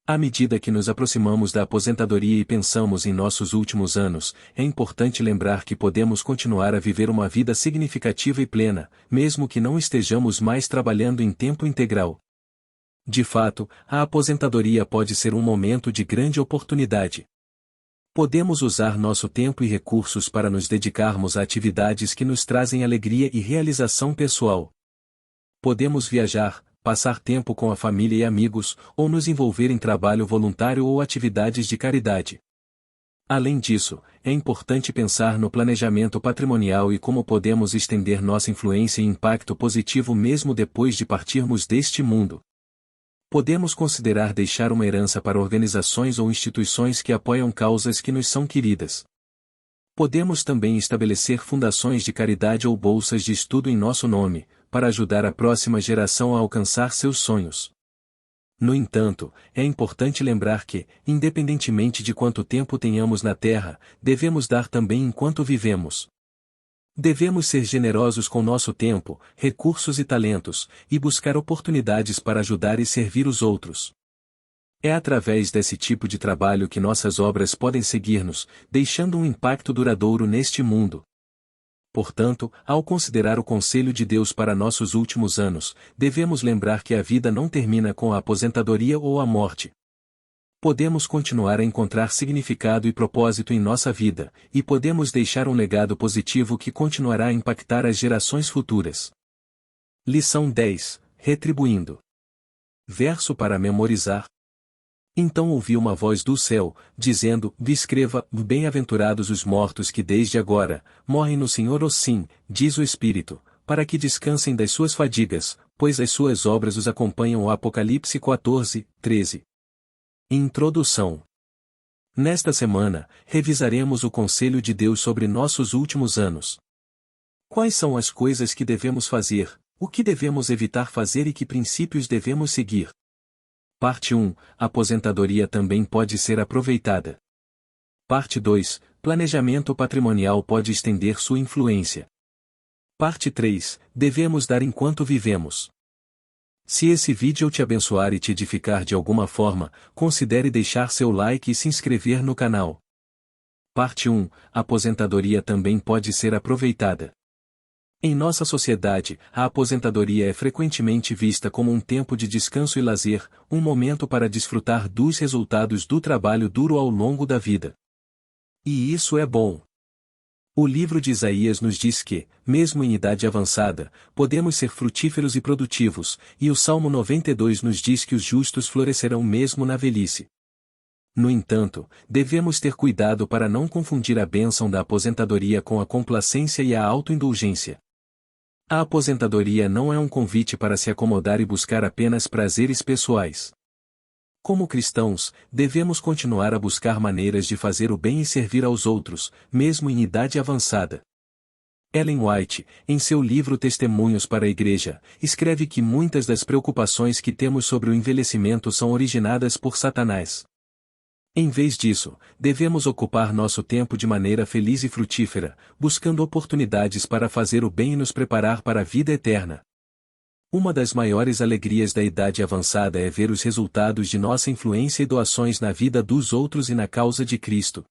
À medida que nos aproximamos da aposentadoria e pensamos em nossos últimos anos, é importante lembrar que podemos continuar a viver uma vida significativa e plena, mesmo que não estejamos mais trabalhando em tempo integral. De fato, a aposentadoria pode ser um momento de grande oportunidade. Podemos usar nosso tempo e recursos para nos dedicarmos a atividades que nos trazem alegria e realização pessoal. Podemos viajar, passar tempo com a família e amigos, ou nos envolver em trabalho voluntário ou atividades de caridade. Além disso, é importante pensar no planejamento patrimonial e como podemos estender nossa influência e impacto positivo mesmo depois de partirmos deste mundo. Podemos considerar deixar uma herança para organizações ou instituições que apoiam causas que nos são queridas. Podemos também estabelecer fundações de caridade ou bolsas de estudo em nosso nome, para ajudar a próxima geração a alcançar seus sonhos. No entanto, é importante lembrar que, independentemente de quanto tempo tenhamos na Terra, devemos dar também enquanto vivemos. Devemos ser generosos com nosso tempo, recursos e talentos, e buscar oportunidades para ajudar e servir os outros. É através desse tipo de trabalho que nossas obras podem seguir-nos, deixando um impacto duradouro neste mundo. Portanto, ao considerar o conselho de Deus para nossos últimos anos, devemos lembrar que a vida não termina com a aposentadoria ou a morte. Podemos continuar a encontrar significado e propósito em nossa vida, e podemos deixar um legado positivo que continuará a impactar as gerações futuras. Lição 10: Retribuindo. Verso para memorizar. Então ouvi uma voz do céu, dizendo: escreva, bem-aventurados os mortos que desde agora, morrem no Senhor. Sim, diz o Espírito, para que descansem das suas fadigas, pois as suas obras os acompanham. O Apocalipse 14, 13. Introdução. Nesta semana, revisaremos o conselho de Deus sobre nossos últimos anos. Quais são as coisas que devemos fazer, o que devemos evitar fazer e que princípios devemos seguir? Parte 1. Aposentadoria também pode ser aproveitada. Parte 2. Planejamento patrimonial pode estender sua influência. Parte 3. Devemos dar enquanto vivemos. Se esse vídeo te abençoar e te edificar de alguma forma, considere deixar seu like e se inscrever no canal. Parte 1. Aposentadoria também pode ser aproveitada. Em nossa sociedade, a aposentadoria é frequentemente vista como um tempo de descanso e lazer, um momento para desfrutar dos resultados do trabalho duro ao longo da vida. E isso é bom. O livro de Isaías nos diz que, mesmo em idade avançada, podemos ser frutíferos e produtivos, e o Salmo 92 nos diz que os justos florescerão mesmo na velhice. No entanto, devemos ter cuidado para não confundir a bênção da aposentadoria com a complacência e a autoindulgência. A aposentadoria não é um convite para se acomodar e buscar apenas prazeres pessoais. Como cristãos, devemos continuar a buscar maneiras de fazer o bem e servir aos outros, mesmo em idade avançada. Ellen White, em seu livro Testemunhos para a Igreja, escreve que muitas das preocupações que temos sobre o envelhecimento são originadas por Satanás. Em vez disso, devemos ocupar nosso tempo de maneira feliz e frutífera, buscando oportunidades para fazer o bem e nos preparar para a vida eterna. Uma das maiores alegrias da idade avançada é ver os resultados de nossa influência e doações na vida dos outros e na causa de Cristo.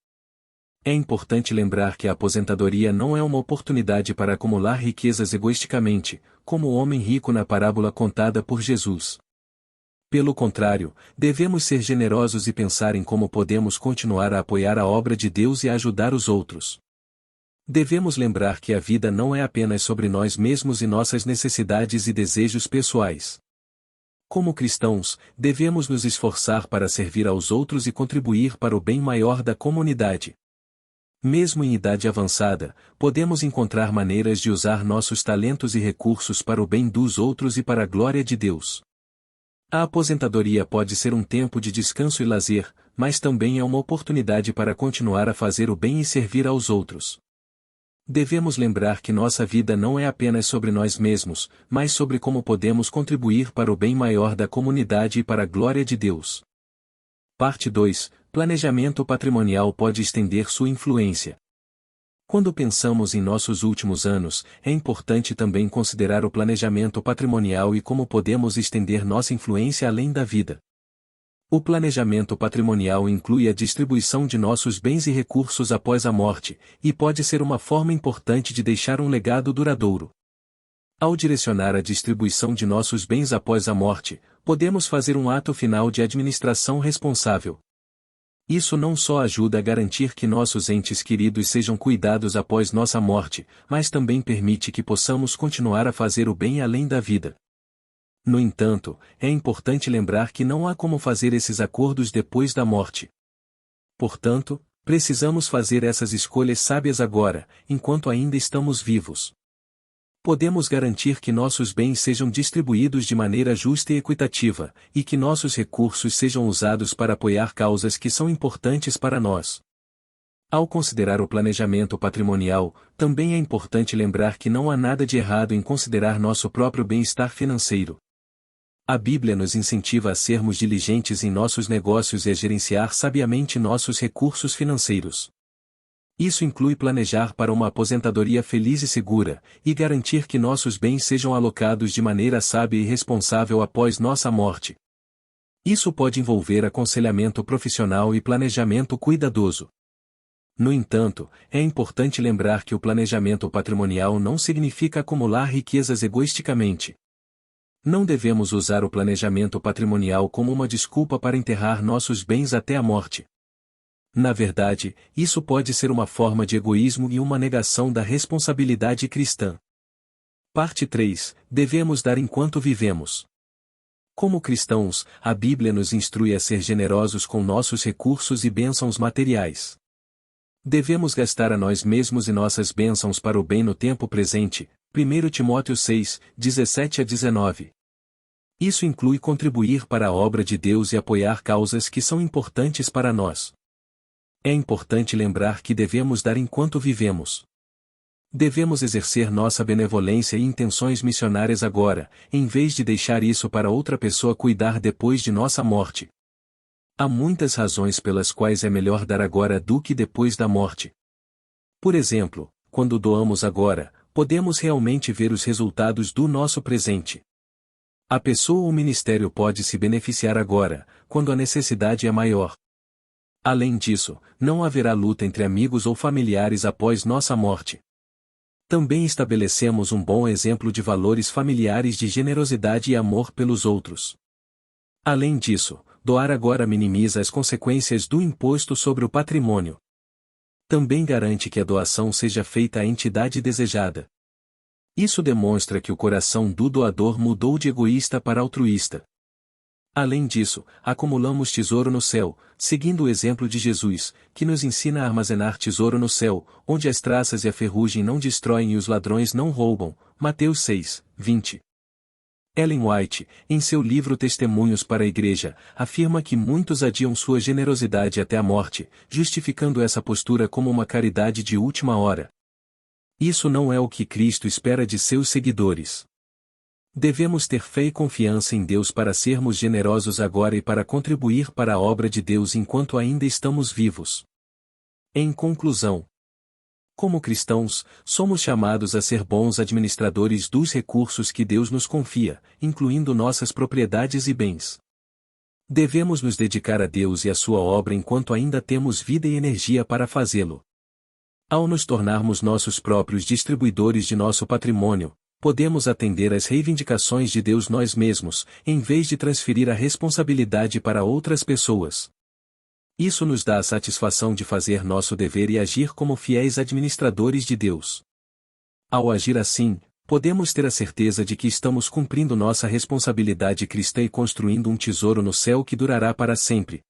É importante lembrar que a aposentadoria não é uma oportunidade para acumular riquezas egoisticamente, como o homem rico na parábola contada por Jesus. Pelo contrário, devemos ser generosos e pensar em como podemos continuar a apoiar a obra de Deus e a ajudar os outros. Devemos lembrar que a vida não é apenas sobre nós mesmos e nossas necessidades e desejos pessoais. Como cristãos, devemos nos esforçar para servir aos outros e contribuir para o bem maior da comunidade. Mesmo em idade avançada, podemos encontrar maneiras de usar nossos talentos e recursos para o bem dos outros e para a glória de Deus. A aposentadoria pode ser um tempo de descanso e lazer, mas também é uma oportunidade para continuar a fazer o bem e servir aos outros. Devemos lembrar que nossa vida não é apenas sobre nós mesmos, mas sobre como podemos contribuir para o bem maior da comunidade e para a glória de Deus. Parte 2. Planejamento patrimonial pode estender sua influência. Quando pensamos em nossos últimos anos, é importante também considerar o planejamento patrimonial e como podemos estender nossa influência além da vida. O planejamento patrimonial inclui a distribuição de nossos bens e recursos após a morte, e pode ser uma forma importante de deixar um legado duradouro. Ao direcionar a distribuição de nossos bens após a morte, podemos fazer um ato final de administração responsável. Isso não só ajuda a garantir que nossos entes queridos sejam cuidados após nossa morte, mas também permite que possamos continuar a fazer o bem além da vida. No entanto, é importante lembrar que não há como fazer esses acordos depois da morte. Portanto, precisamos fazer essas escolhas sábias agora, enquanto ainda estamos vivos. Podemos garantir que nossos bens sejam distribuídos de maneira justa e equitativa, e que nossos recursos sejam usados para apoiar causas que são importantes para nós. Ao considerar o planejamento patrimonial, também é importante lembrar que não há nada de errado em considerar nosso próprio bem-estar financeiro. A Bíblia nos incentiva a sermos diligentes em nossos negócios e a gerenciar sabiamente nossos recursos financeiros. Isso inclui planejar para uma aposentadoria feliz e segura, e garantir que nossos bens sejam alocados de maneira sábia e responsável após nossa morte. Isso pode envolver aconselhamento profissional e planejamento cuidadoso. No entanto, é importante lembrar que o planejamento patrimonial não significa acumular riquezas egoisticamente. Não devemos usar o planejamento patrimonial como uma desculpa para enterrar nossos bens até a morte. Na verdade, isso pode ser uma forma de egoísmo e uma negação da responsabilidade cristã. Parte 3. Devemos dar enquanto vivemos. Como cristãos, a Bíblia nos instrui a ser generosos com nossos recursos e bênçãos materiais. Devemos gastar a nós mesmos e nossas bênçãos para o bem no tempo presente. 1 Timóteo 6, 17 a 19. Isso inclui contribuir para a obra de Deus e apoiar causas que são importantes para nós. É importante lembrar que devemos dar enquanto vivemos. Devemos exercer nossa benevolência e intenções missionárias agora, em vez de deixar isso para outra pessoa cuidar depois de nossa morte. Há muitas razões pelas quais é melhor dar agora do que depois da morte. Por exemplo, quando doamos agora, podemos realmente ver os resultados do nosso presente. A pessoa ou ministério pode se beneficiar agora, quando a necessidade é maior. Além disso, não haverá luta entre amigos ou familiares após nossa morte. Também estabelecemos um bom exemplo de valores familiares de generosidade e amor pelos outros. Além disso, doar agora minimiza as consequências do imposto sobre o patrimônio. Também garante que a doação seja feita à entidade desejada. Isso demonstra que o coração do doador mudou de egoísta para altruísta. Além disso, acumulamos tesouro no céu, seguindo o exemplo de Jesus, que nos ensina a armazenar tesouro no céu, onde as traças e a ferrugem não destroem e os ladrões não roubam. Mateus 6, 20. Ellen White, em seu livro Testemunhos para a Igreja, afirma que muitos adiam sua generosidade até a morte, justificando essa postura como uma caridade de última hora. Isso não é o que Cristo espera de seus seguidores. Devemos ter fé e confiança em Deus para sermos generosos agora e para contribuir para a obra de Deus enquanto ainda estamos vivos. Em conclusão, como cristãos, somos chamados a ser bons administradores dos recursos que Deus nos confia, incluindo nossas propriedades e bens. Devemos nos dedicar a Deus e à sua obra enquanto ainda temos vida e energia para fazê-lo. Ao nos tornarmos nossos próprios distribuidores de nosso patrimônio, podemos atender às reivindicações de Deus nós mesmos, em vez de transferir a responsabilidade para outras pessoas. Isso nos dá a satisfação de fazer nosso dever e agir como fiéis administradores de Deus. Ao agir assim, podemos ter a certeza de que estamos cumprindo nossa responsabilidade cristã e construindo um tesouro no céu que durará para sempre.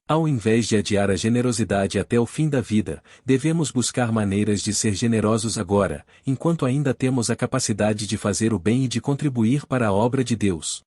Ao invés de adiar a generosidade até o fim da vida, devemos buscar maneiras de ser generosos agora, enquanto ainda temos a capacidade de fazer o bem e de contribuir para a obra de Deus.